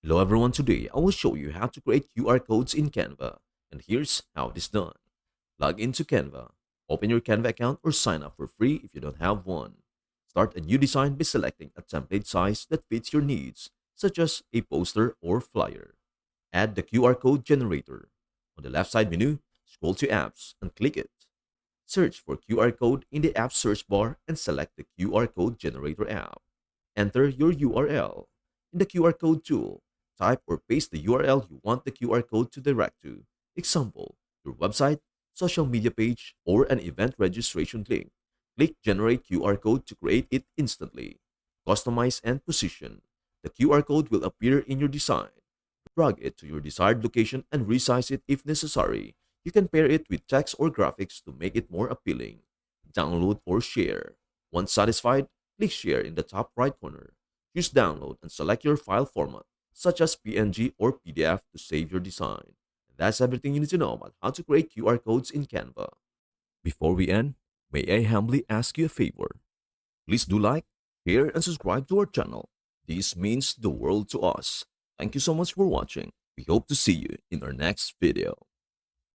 Hello everyone, today I will show you how to create QR codes in Canva. And here's how it is done. Log into Canva. Open your Canva account or sign up for free if you don't have one. Start a new design by selecting a template size that fits your needs, such as a poster or flyer. Add the QR code generator. On the left side menu, scroll to Apps and click it. Search for QR code in the app search bar and select the QR code generator app. Enter your URL. In the QR code tool, type or paste the URL you want the QR code to direct to. Example, your website, social media page, or an event registration link. Click Generate QR code to create it instantly. Customize and position. The QR code will appear in your design. Drag it to your desired location and resize it if necessary. You can pair it with text or graphics to make it more appealing. Download or share. Once satisfied, click Share in the top right corner. Choose Download and select your file format, such as PNG or PDF, to save your design. And that's everything you need to know about how to create QR codes in Canva. Before we end, may I humbly ask you a favor? Please do like, share, and subscribe to our channel. This means the world to us. Thank you so much for watching. We hope to see you in our next video.